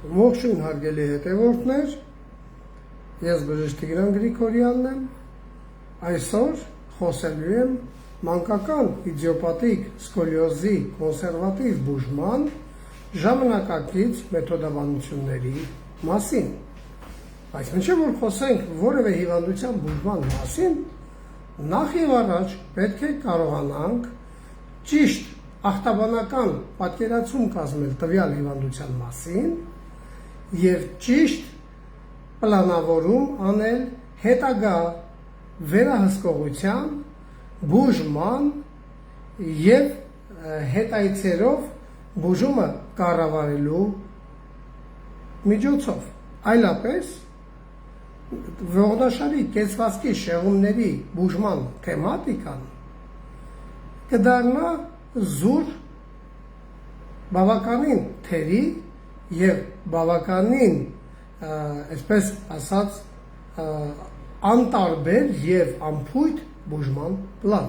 Ողջույն հարգելի հետևորդներ, ես բժիշկ Տիգրան Գրիգորյանն եմ, այսօր խոսելու եմ մանկական իդիոպաթիկ սկոլիոզի կոնսերվատիվ բուժման ժամանակակից մեթոդաբանությունների մասին։ Բայց մինչև որ խոսենք որևէ հիվանդության բուժման մասին, նախ եւ առաջ պետք է կարողանանք ճիշտ ախտաբանական պատկերացում կազմել տվյալ հիվանդության մասին եւ ճիշտ պլանավորում անել հետագա վերահսկողության, բուժման եւ հետայցերով բուժումը կառավարելու միջոցով։ Այլապես ողնաշարի կեցվածքի շեղումների բուժման թեմատիկան կդառնա զուր բավականին թերի եւ բավականին, այսպես ասած, անտարբեր եւ անփույթ բուժման պլան։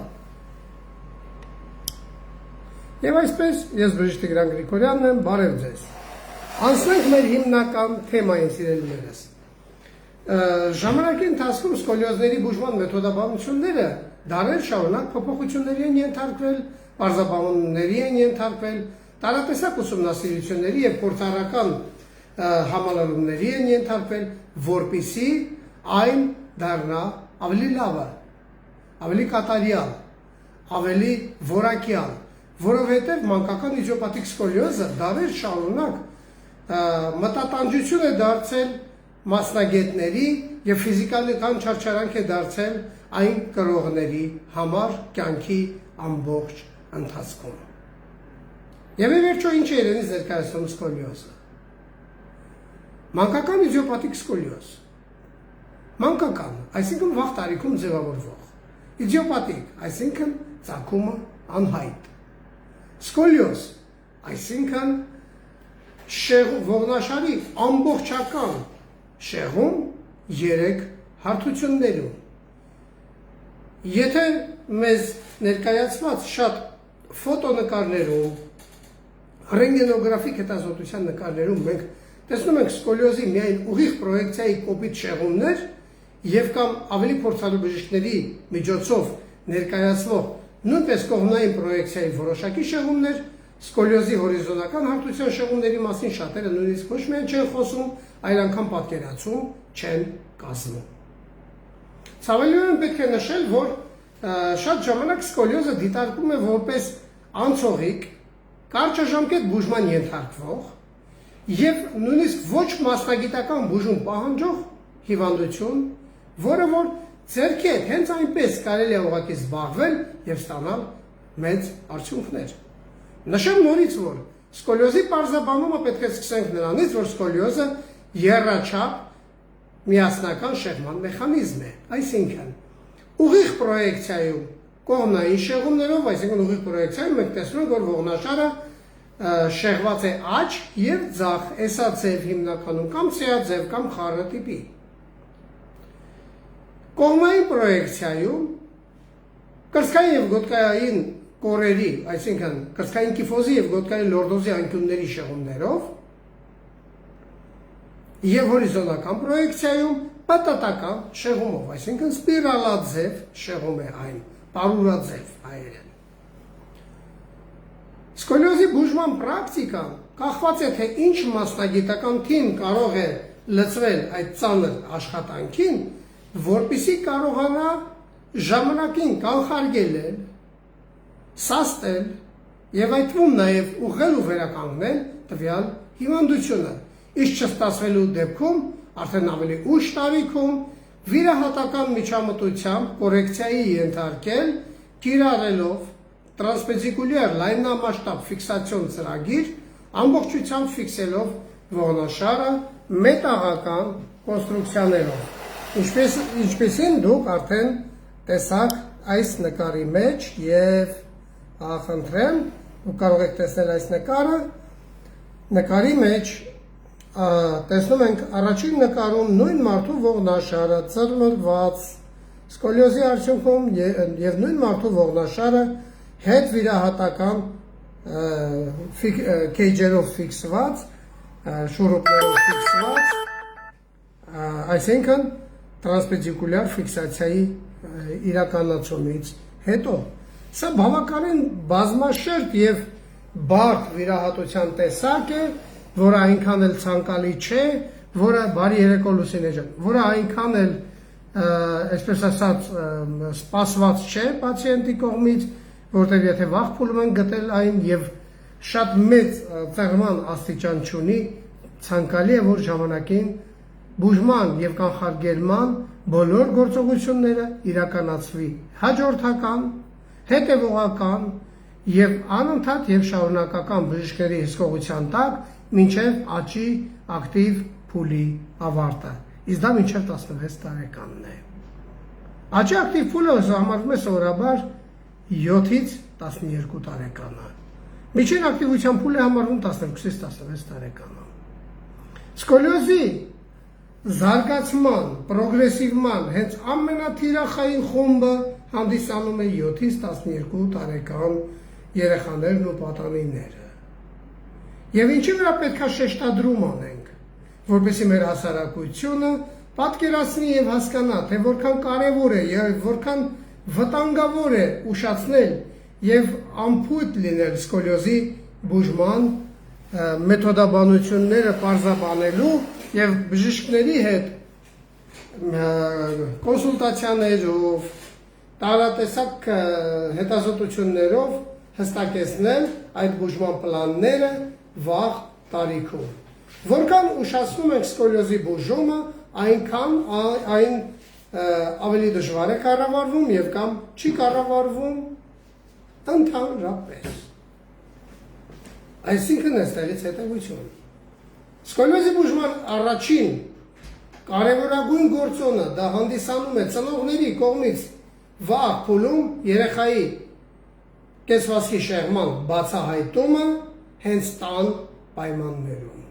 Եվ այսպես ես բժիշկ Տիգրան Գրիգորյանն եմ, բարև ձեզ։ Անցնենք մեր հիմնական թեմային, սիրելիներս։ Ժամանակի ընթացքում սկոլիոզների բուժման մեթոդաբանությունները դարեր շարունակ փոփոխությունների են ենթարկվել, պարզաբանումների են ենթարկվել, տարատեսակ ուսումնասիրությունների եւ փորձառական համալրումների են ենթարկվել, որպիսի այն դառնա ավելի լավը, ավելի կատարյալ, ավելի որակյալ, որովհետեւ մանկական իդիոպաթիկ սկոլիոզը դարեր շարունակ մտատանջություն է դարձել մասնագետների եւ ֆիզիկալական չարչարանք է դարձել այն կրողների համար կյանքի ամբողջ ընթացքում։ Եվ ի վերջո ինչ է իրենից ներկայացնում սկոլիոզը։ Մանկական իդիոպաթիկ սկոլիոզ։ Մանկական, այսինքն վաղ տարիքում ձևավորվող։ Իդիոպաթիկ, այսինքն ծագումը անհայտ։ Սկոլիոզ, այսինքն ողնաշարի ամբողջական շեղում 3 հարթություններում։ Եթե մեզ ներկայացված շատ ֆոտոնկարներում, ռենտգենոգրաֆիկ հետազոտության նկարներում մենք տեսնում ենք սկոլիոզի միայն ուղիղ պրոյեկցիայի կոպիտ շեղումներ եւ կամ ավելի փորձառու բժիշկների միջոցով ներկայացվող նույնպես կողմնային պրոյեկցիայի որոշակի շեղումներ, սկոլիոզի հորիզոնական հարթության շեղումների մասին շատերը նույնիսկ ոչ միայն չեն խոսում, այլ անգամ պատկերացում չեն կազմում։ Ցավալիորեն պետք է նշել, որ շատ ժամանակ սկոլիոզը դիտարկվում է որպես անցողիկ, կարճաժամկետ բուժման ենթարկվող եւ նույնիսկ ոչ մասնագիտական բուժում պահանջող հիվանդություն, որը որ ձեռքի հետ հենց այնպես կարելի է ուղղակի զբաղվել եւ ստանալ մեծ արդյունքներ։ Նշեմ նորից, որ սկոլիոզի պարզաբանումը պետք է սկսենք նրանից, որ սկոլիոզը եռաչափ միասնական շեղման մեխանիզմ է, այսինքն ուղիղ պրոյեկցիայում կողմնային շեղումներով, այսինքն ուղիղ պրոյեկցիայում մենք տեսնում ենք, որ ողնաշարը շեղված է աջ եւ ձախ, էսաձև հիմնականում կամ սիաձև կամ խառը տիպի։ Կողմնային պրոյեկցիայում կրծքային եւ գոտկային կորերի, այսինքն կրծքային կիֆոզի եւ գոտկային լորդոզի անկյունների շեղումներով եւ հորիզոնական պրոյեկցիայում պատատական շեղումով, այսինքն սպիրալաձև շեղում է այն, պարուրաձև հայերեն։ Սկոլիոզի բուժման պրակտիկան կախված է թե ինչ մասնագիտական թիմ կարող է լծվել այդ ծանր աշխատանքին, որպեսզի կարողանա ժամանակին կանխարգելել, սաստել եւ այդ թվում նաեւ ուղղել ու վերականգնել տվյալ հիվանդությունը, իսկ չստացվելու դեպքում արդեն ավելի ուշ տարիքում վիրահատական միջամտությամբ կորեկցիայի ենթարկել, կիրառելով տրանսպեդիկուլյար լայնամասշտաբ ֆիքսացիոն ծրագիր, ամբողջությամբ ֆիքսելով ողնաշարը մետաղական կոնստրուկցիաներով։ Ինչպեսին դուք արդեն տեսաք այս նկարի մեջ եւ խնդրեմ, դուք կարող եք տեսնել այս նկարի մեջ տեսնում ենք առաջին նկարում նույն մարդու ողնաշարը ծռմռված, սկոլիոզի արդյունքում եւ նույն մարդու ողնաշարը հետ վիրահատական քեյջերով ֆիքսված շուրուպներով ֆիքսված, այսինքն տրանսպեդիկուլյար ֆիքսացիայի իրականացումից հետո։ Սա բավականին բազմաշերտ եւ բարդ վիրահատության տեսակ է, որը այնքան էլ ցանկալի չէ, որը բարի երեկո Լուսինե ջան, որը այնքան էլ այսպես ասած սպասված չէ պացիենտի կողմից, որտեղ եթե վաղ փուլում են գտել այն եւ շատ մեծ ծեղման աստիճան չունի, ցանկալի է որ ժամանակին բուժման եւ կանխարգելման բոլոր գործողությունները իրականացվի հաջորդական, հետևողական եւ անընդհատ եւ շարունակական բժիշկների հսկողության տակ մինչեւ աճի ակտիվ փուլի ավարտը։ Իսկ դա մինչև 16 տարեկանն է։ Աճի ակտիվ փուլը համարվում է սովորաբար 7-ից 12 տարեկանը։ Միջին ակտիվության փուլը համարվում 12-ից 16 տարեկանը։ Սկոլիոզի զարգացման, պրոգրեսիվման հենց ամենաթիրախային խումբը հանդիսանում է 7-ից 12 տարեկան երեխաներն ու պատանիները։ Եվ ինչի վրա պետք է շեշտադրում անենք, որպեսզի մեր հասարակությունը պատկերացնի եւ հասկանա, թե որքան կարեւոր է եւ որքան վտանգավոր է ուշացնել եւ անփույթ լինել սկոլիոզի բուժման մեթոդաբանությունները պարզաբանելու եւ բժիշկների հետ կոնսուլտացիաներով, տարատեսակ հետազոտություններով հստակեցնել այդ բուժման պլանները վաղ տարիքում։ Որքան ուշացնում ենք սկոլիոզի բուժումը, այնքան այն ավելի դժվար է կառավարվում եւ կամ չի կառավարվում ընդհանրապես։ Այսինքն այստեղից հետևություն։ Սկոլիոզի բուժման առաջին կարևորագույն գործոնը դա հանդիսանում է ծնողների կողմից վաղ փուլում երեխայի կեցվածքի շեղման բացահայտումը հենց տան պայմաններում։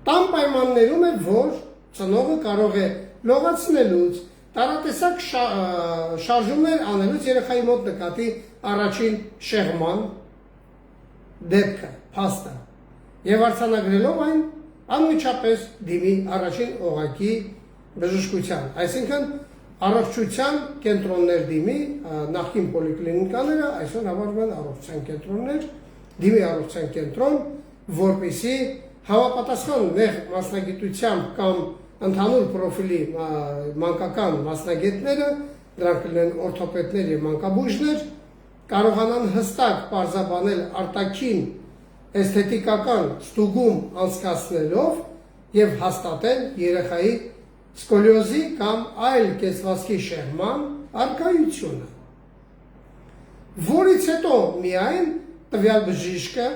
Տան պայմաններում է, որ ծնողը կարող է լողացնելուց, տարատեսակ շարժումներ անելուց երեխայի մոտ նկատի առաջին շեղման դեպքը, փաստը, եւ արձանագրելով այն անմիջապես դիմի առաջին օղակի բժշկության, այսինքն առողջության կենտրոններ դիմի, նախկին պոլիկլինիկաները այսօր համարվում են առողջության կենտրոններ, դիմի առողջության կենտրոն, որպեսզի հավապատասխան նեղ մասնագիտությամբ կամ ընդհանուր պրոֆիլի մանկական մասնագետները, դրանք կլինեն օրթոպեդներ եւ մանկաբույժներ, կարողանան հստակ պարզաբանել արտաքին էսթետիկական ստուգում անցկացնելով եւ հաստատել երեխայի սկոլիոզի կամ այլ կեցվածքի շեղման առկայությունը, որից հետո միայն տվյալ բժիշկը,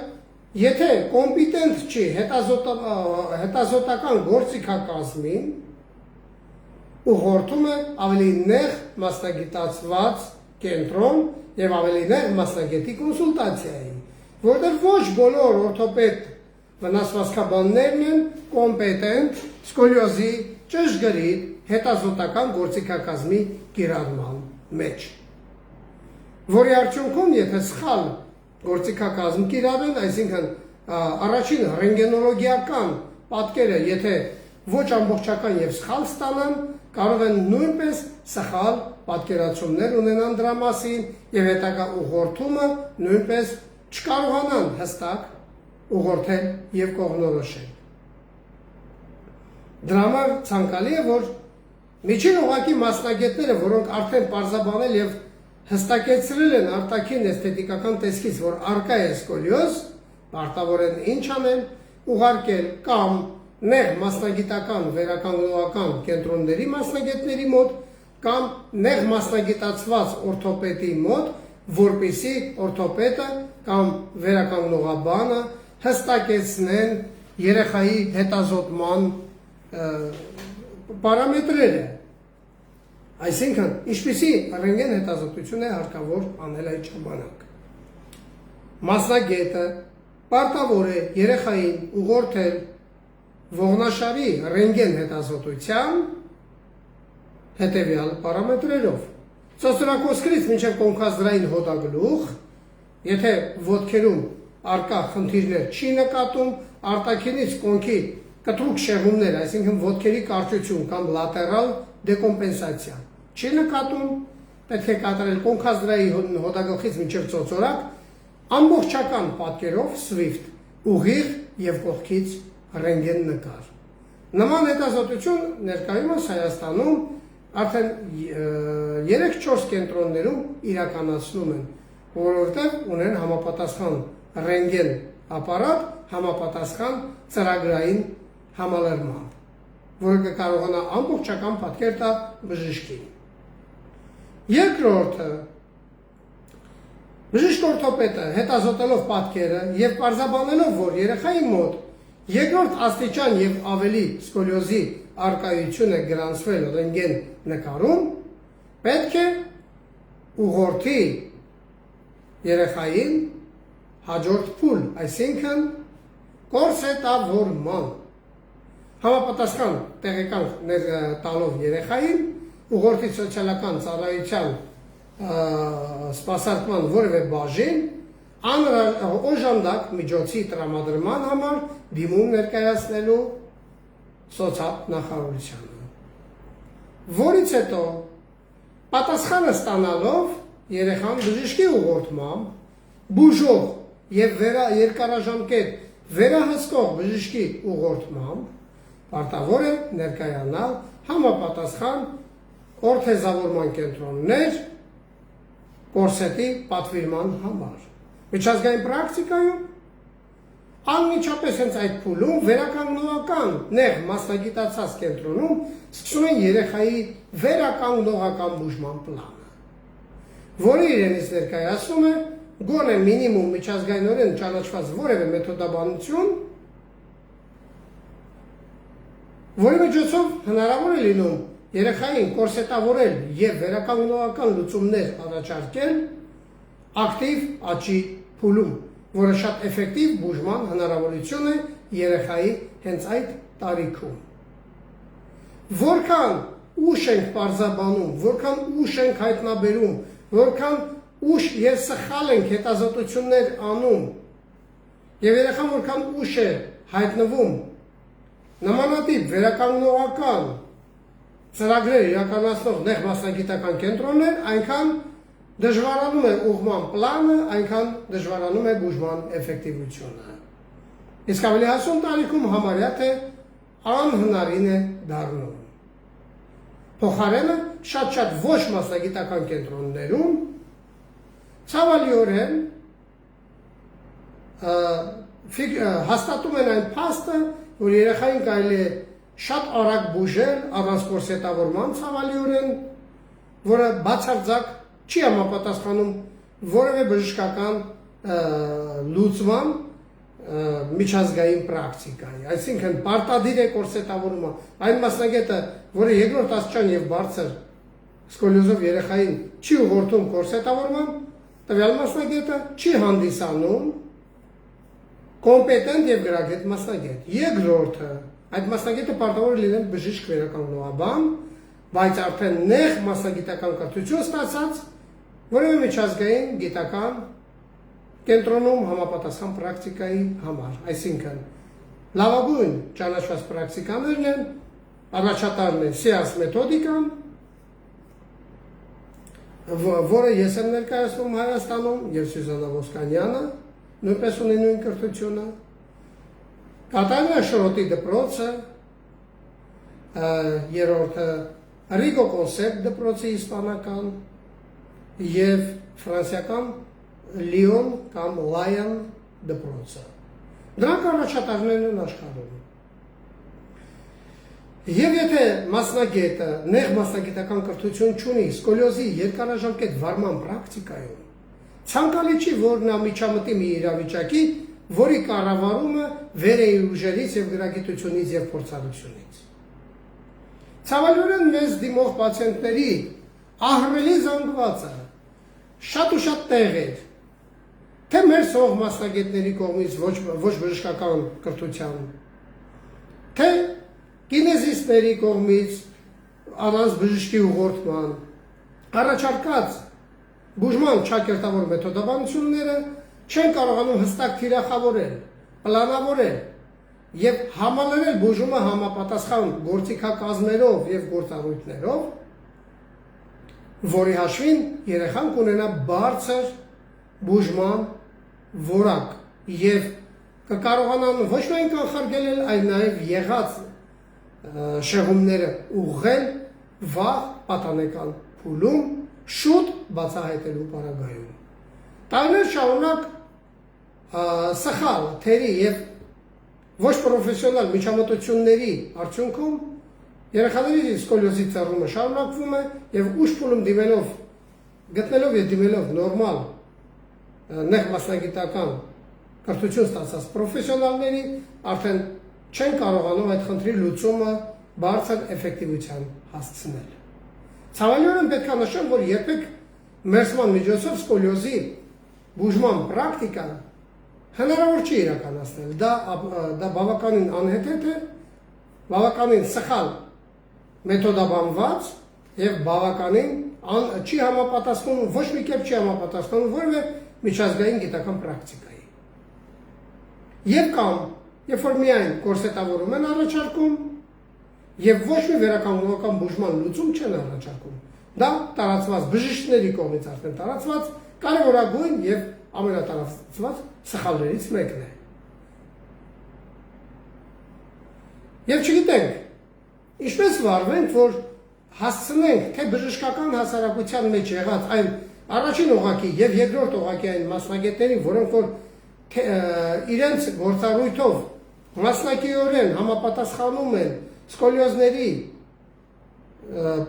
եթե կոմպետենտ չի հետազոտական գործիքակազմին, ուղղորդում է ավելի նեղ մասնագիտացված կենտրոն եւ ավելի նեղ մասնագետի կոնսուլտացիայի, որտեղ ոչ բոլոր օրթոպեդ վնասվածքաբաններն են կոմպետենտ սկոլիոզի ճշգրիտ հետազոտական գործիքակազմի կիրառման մեջ, որի արդյունքում եթե սխալ գործիքակազմ կիրառեն, այսինքն առաջին ռենտգենոլոգիական պատկերը եթե ոչ ամբողջական եւ սխալ ստանան, կարող են նույնպես սխալ պատկերացումներ ունենան դրա մասին եւ հետագա ուղղորդումը նույնպես չկարողանան հստակ ուղղորդել եւ կողմնորոշել։ Դրա համար ցանկալի է, որ միջին օղակի մասնագետները, որոնք արդեն պարզաբանել եւ հստակեցրել են արտաքին էսթետիկական տեսքից, որ արկա է սկոլիոզ, պարտավոր են ինչ անեն, ուղարկել կամ նեղ մասնագիտական վերականգնողական կենտրոնների մասնագետների մոտ կամ նեղ մասնագիտացված օրթոպեդի մոտ, որպեսզի օրթոպեդը կամ վերականգնողաբանը հստակեցնեն երեխայի հետազոտման պարամետրերը։ Այսինքն, ինչպիսի ռենտգեն հետազոտություն է հարկավոր անել այդ ժամանակ։ Մասնագետը պարտավոր է երեխային ուղղորդել ողնաշարի ռենտգեն հետազոտության հետևյալ պարամետրերով. ծոցրակոսկրից մինչև կոնքազդրային հոդագլուխ, եթե ոտքերում արկա խնդիրներ չի նկատում, արտաքինից կոնքի կտրուկ շեղումներ, այսինքն ոտքերի կարճություն կամ լատերալ դեկոմպենսացիա չի նկատում, պետք է կատարել կոնքազդրայի հոդագլխից մինչև ծոցորակ ամբողջական պատկերով SWIFT, ուղիղ և կողքից ռենտգեն նկար։ Նման հետազոտություն ներկայումս Հայաստանում արդեն 3-4 կենտրոններում իրականացնում են, որովհետև ունեն համապատասխան ռենտգեն ապարատ, համապատասխան ծրագրային համալրմամբ, որը կկարողանա ամբողջական պատկեր տա բժշկին։ Երկրորդը, բժիշկ օրթոպեդը հետազոտելով պատկերը և պարզաբանելով, որ երեխայի մոտ երկրորդ աստիճան և ավելի սկոլիոզի արկայություն է գրանցվել ռենտգեն նկարում, պետք է ուղղորդի երեխային հաջորդ փուլ, այսինքն կորսետավորման, համապատասխան տեղեկան տալով երեխային, ուղղորդի սոցիալական ծառայության սպասարկման որևէ բաժին, օժանդակ միջոցի տրամադրման համար դիմում ներկայացնելու սոցիալ նախարարությանը։ Որից հետո պատասխանը ստանալով երեխան բժշկի ուղղորդմամբ, բուժող և երկարաժամկետ վերահսկող բժշկի ուղղորդմամբ պարտավոր է ներկայանալ համապատասխան օրթեզավորման կենտրոններ կորսետի պատվիրման համար։ Միջազգային պրակտիկայում անմիջապես հենց այդ փուլում վերականգնողական նեղ մասնագիտացած կենտրոնում սկսում են երեխայի վերականգնողական բուժման պլանը, որը իրենից ներկայացնում է գոնե մինիմում միջազգայինորեն ճանաչված որևէ մեթոդաբանություն, որի միջոցով հնարավոր է լինում երեխային կորսետավորել և վերականգնողական լուծումներ առաջարկել ակտիվ աճի փուլում, որը շատ էֆեկտիվ բուժման հնարավորություն է երեխայի հենց այդ տարիքում։ Որքան ուշ ենք պարզաբանում, որքան ուշ ենք հայտնաբերում, որքան ուշ և սխալ ենք հետազոտություններ անում, և երեխան որքան ուշ է հայտնվում նմանատիպ վերականգնողական ծրագրեր իրականացնող նեղ մասնագիտական կենտրոններ, այնքան դժվարանում է ուղղման պլանը, այնքան դժվարանում է բուժման էֆեկտիվությունը։ Իսկ ավելի հասուն տարիքում համարյա թե անհնարին է դառնում։ Փոխարենը շատ ոչ մասնագիտական կենտրոններում ցավալիորեն հաստատում են այն փաստը, որ երեխային կարելի է շատ արագ բուժել առանց կորսետավորման ցավալիորեն, որը բացարձակ չի համապատասխանում որևէ բժշկական լուծման միջազգային պրակտիկայի, այսինքն պարտադիր է կորսետավորումը։ Այն մասնագետը, որը երկրորդ աստիճան և բարձր սկոլիոզով երեխային չի ուղղորդում կորսետավորման, տվյալ մասնագետը չի հանդիսանում կոմպետենտ և գրագետ մասնագետ։ Երկրորդը, այդ մասնագետը պարտավոր է լինել բժիշկ վերականգնողաբան, բայց արդեն նեղ մասնագիտական կրթություն ստացած որևէ միջազգային գիտական կենտրոնում համապատասխան պրակտիկայի համար, այսինքն լավագույն ճանաչված պրակտիկաներն են, առաջատարն է SEAS մեթոդիկան, որը ես եմ ներկայացնում Հայաստանում և Սյուզաննա Ոսկանյանը նույնպես ունի նույն կրթությունը, Կատանիա Շրոտի դպրոցը, երրորդը Rigo Concept դպրոցի իսպանական և ֆրանսիական Lyon կամ Lion դպրոցը։ Դրանք առաջատարներն են աշխարհում։ Եվ եթե մասնագետը նեղ մասնագիտական կրթություն չունի սկոլիոզի երկարաժամկետ վարման պրակտիկայում, ցանկալի չի, որ նա միջամտի մի իրավիճակի, որի կառավարումը վեր է ուժերից և գրագիտությունից և փորձառությունից։ Ցավալիորեն մեզ դիմող պացիենտների ահռելի զանգվածը շատ ու շատ տեղեր, թե մեր սող մասնագետների կողմից ոչ բժշկական կրթության, թե կինեզիստների կողմից առանց բժշկի ուղղորդման, առաջարկած բուժման չակերտավոր մեթոդաբանությունները չեն կարողանում հստակ թիրախավորել, պլանավորել եւ համալրել բուժումը համապատասխան գործիքակազմերով եւ գործառույթներով, որի հաշվին երեխան կունենա բարձր բուժման որակ եւ կկարողանան ոչ միայն կանխարգելել, այլ նաեւ եղած շեղումները ուղղել վաղ պատանեկան փուլում շուտ բացահայտելու պարագայում։ Տարիներ շարունակ սխալ, թերի եւ ոչ պրոֆեսիոնալ միջամտությունների արդյունքում երեխաների սկոլիոզի ծառումը շարունակվում է եւ ուշ փուլում գտնելով եւ դիմելով նորմալ նեղ մասնագիտական կրթություն ստացած պրոֆեսիոնալների արդեն չեն կարողանում այդ խնդրի լուծումը բարձր էֆեկտիվության հասցնել։ Ցավալիորեն պետք է նշեմ, որ երբեք մերսման միջոցով սկոլիոզի բուժման պրակտիկան հնարավոր չի իրականացնել։ Դա բավականին անհեթեթ է, բավականին սխալ մեթոդաբանված եւ բավականին չի համապատասխանում, ոչ մի կերպ չի համապատասխանում որևէ միջազգային գիտական պրակտիկայի։ Եվ կամ, երբ որ միայն կորսետավորում են առաջարկում, եւ ոչ մի վերականգնողական բուժման լուծում չեն առաջարկում։ Դա տարածված բժիշկների կողմից արդեն տարածված կարևորագույն եւ ամենատարածված սխալներից մեկն է։ Եվ չգիտենք, ինչպես վարվենք, որ հասցնենք թե բժշկական հասարակության մեջ եղած այն առաջին օղակի եւ երկրորդ օղակի այն մասնագետներին, որոնք որ իրենց գործառույթով մասնակիորեն համապատասխանում են սկոլիոզների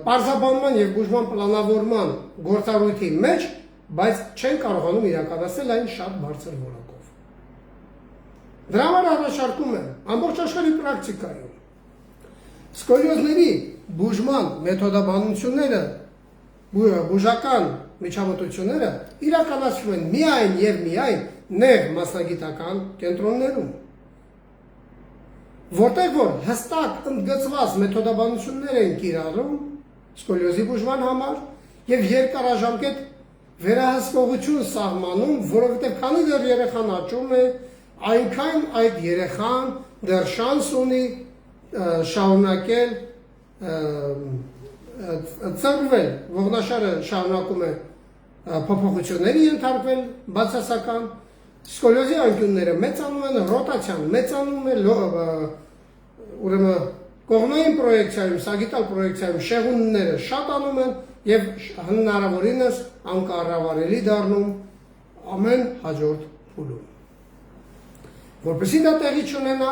պարզաբանման եւ բուժման պլանավորման գործառույթի մեջ, բայց չեն կարողանում իրականացնել այն շատ բարձր որակով։ Դրա համար առաջարկում եմ ամբողջ աշխարհի պրակտիկայում սկոլիոզների բուժման մեթոդաբանությունները, բուժական միջամտությունները իրականացվում են միայն եւ միայն նեղ մասնագիտական կենտրոններում, որտեղ որ հստակ ընդգծված մեթոդաբանություններ են կիրառում սկոլիոզի բուժման համար եւ երկարաժամկետ վերահսկողություն սահմանում, որովհետեւ քանի դեռ երեխան աճում է, այնքան այդ երեխան դեռ շանս ունի շարունակել ծնվել, ողնաշարը շարունակում է փոփոխությունների ենթարկվել բացասական, սկոլիոզի անկյունները մեծանում են, ռոտացիան մեծանում է, ուրեմն կողմնային պրոյեկցիայում, սագիտալ պրոյեկցիայում շեղումները շատանում են եւ հնարավորինս անկառավարելի դառնում ամեն հաջորդ փուլում։ Որպեսզի դա տեղի չունենա,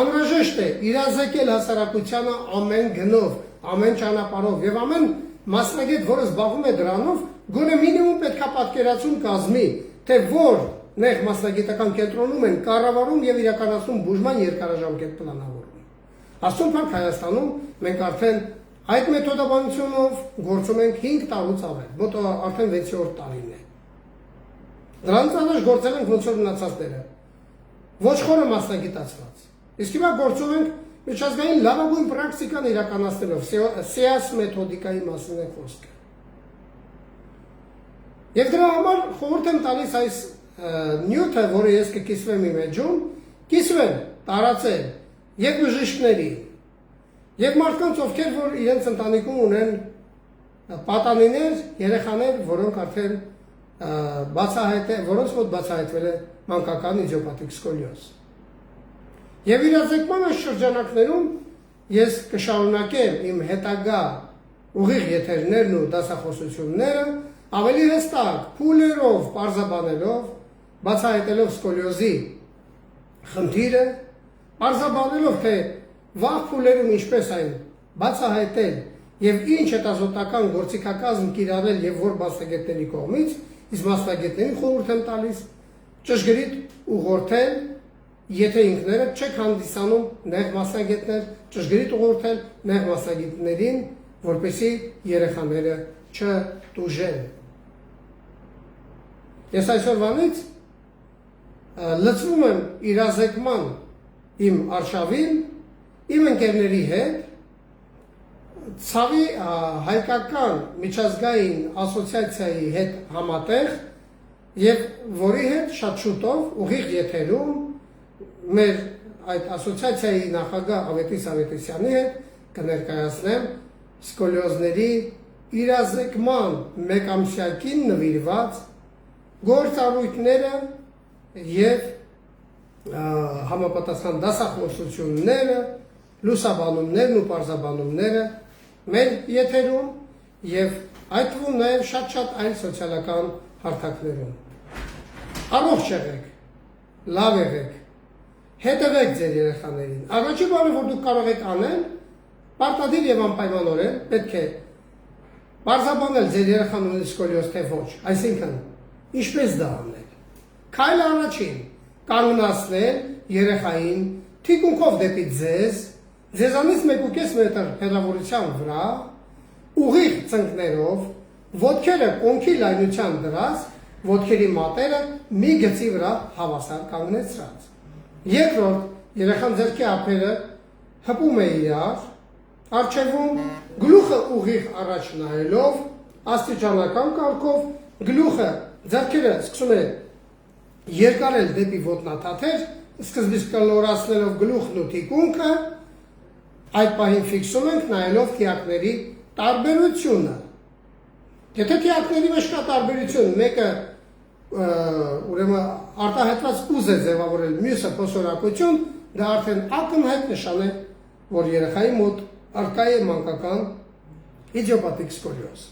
անհրաժեշտ է իրազեկել հասարակությանը ամեն գնով, ամեն ճանապարհով եւ ամեն մասնագետ, որը զբաղվում է դրանով, գոնե մինիմում պետք է պատկերացում կազմի, թե որ նեղ մասնագիտական կենտրոնում են կառավարում եւ իրականացնում բուժման երկարաժամկետ պլանավորում։ Աստծուն փառք, Հայաստանում մենք արդեն այդ մեթոդաբանությունով գործում ենք 5 տարուց ավել, մոտ արդեն 6-րդ տարին է։ Դրանից առաջ գործել ենք ոնց որ մնացածները, ոչ խորը մասնագիտացված։ Իսկ հիմա գործում ենք միջազգային լավագույն պրակտիկան իրականացնելով, SEAS մեթոդիկայի մասին է խոսքը։ Եվ դրա համար խորհուրդ եմ տալիս այս նյութը, որը ես կկիսվեմ իմ էջում, կիսվեն, տարածել եւ բժիշկների, եւ մարդկանց, ովքեր որ իրենց ընտանիքում ունեն պատանիներ, երեխաներ, որոնք արդեն որոնց մոտ բացահայտվել է մանկական իդիոպաթիկ սկոլիոզ։ Եվ իրազեկման այս շրջանակներում ես կշարունակեմ իմ հետագա ուղիղ եթերներն ու դասախոսությունները ավելի հստակ փուլերով, պարզաբանելով, բացահայտելով սկոլիոզի խնդիրը, պարզաբանելով, թե վաղ փուլերում ինչպես այն բացահայտել եւ ինչ հետազոտական գործիքակազմ կիրառել եւ որ մասնագետների կողմից, իսկ մասնագետներին խորհուրդ եմ տալիս ճշգրիտ ուղղորդել, եթե ինքներդ չեք հանդիսանում նեղ մասնագետներ, ճշգրիտ ուղղորդել նեղ մասնագետներին, որպեսզի երեխաները չտուժեն։ Ես այսօրվանից լծվում եմ իրազեկման իմ արշավին, իմ ընկերների հետ, ցավի հայկական միջազգային ասոցիացիայի հետ համատեղ եւ որի հետ շատ շուտով ուղիղ եթերում մեր այդ ասոցիացիայի նախագահ Ավետիս Ավետիսյանի հետ կներկայացնեմ սկոլիոզների իրազեկման մեկամսյակին նվիրված գործառույթները եւ համապատասխան դասախոսությունները, լուսաբանումներն ու պարզաբանումները մեր եթերում եւ այդ թվում նաեւ շատ այլ սոցիալական հարթակներում։ Առողջ եղեք, լավ եղեք, հետևեք ձեր երեխաներին։ Առաջին բանը, որ դուք կարող եք անել, պարտադիր եւ անպայմանորեն պետք է պարզաբանել ձեր երեխան ունի սկոլիոզ թե ոչ, այսինքն ինչպես դա անել։ Քայլ առաջին, կանոնացնել երեխային թիկունքով դեպի ձեզանից 1.5 մետր հեռավորության վրա, ուղիղ ծնկներով, ոտքերը կոնքի լայնության դրած, ոտքերի մատերը մի գծի վրա հավասար կանգնեցրած։ Երկրորդ, երեխան ձեռքի ափերը հպում է իրար, առջևում գլուխը ուղիղ առաջ նայելով, աստիճանական կարգով, գլուխը ձեռքերը սկսում է երկարել դեպի ոտնաթաթեր, սկզբից կլորացնելով գլուխն ու թիկունքը, այդ պահին ֆիքսում ենք նայելով թիակների տարբերությունը։ Եթե թիակների մեջ կա տարբերություն, մեկը ուրեմն արտահայտված ուզ է ձևավորել, մյուսը փոսորակություն, դա արդեն ակնհայտ նշան է, որ երեխայի մոտ արկա է մանկական իդիոպաթիկ սկոլիոզ։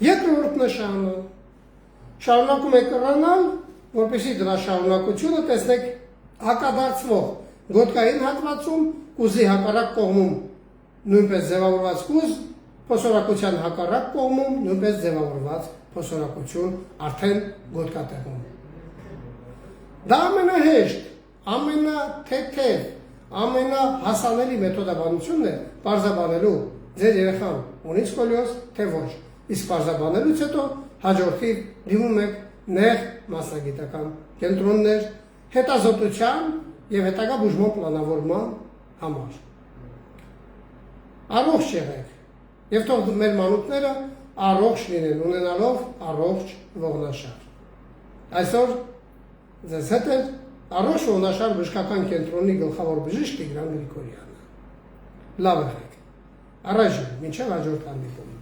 Երկրորդ նշանը շարունակում է կռանալ, որպեսզի դրա շարունակությունը տեսնեք հակադարձվող գոտկային հատվածում, կուզի հակառակ կողմում նույնպես ձևավորված կուզ, փոսորակության հակառակ կողմում նույնպես ձևավորված փոսորակություն արդեն գոտկատեղում։ Դա ամենահեշտ, ամենաթեթև, ամենահասանելի մեթոդաբանությունն է պարզաբանելու ձեր երեխան ունի սկոլիոզ թե ոչ, իսկ պարզաբանելուց հետո հաջորդիվ դիմում եք նեղ մասնագիտական կենտրոններ հետազոտության եւ հետագա բուժման պլանավորման համար։ Առողջ եղեք եւ թող մեր մանուկները առողջ լինեն, ունենալով առողջ ողնաշար։ Այսօր ձեզ հետ է առողջ ողնաշար բժշկական կենտրոնի գլխավոր բժիշկ Տիգրան Գրիգորյանը։ Լավ եղեք։ Առայժմ մինչև հաջորդ հանդիպում։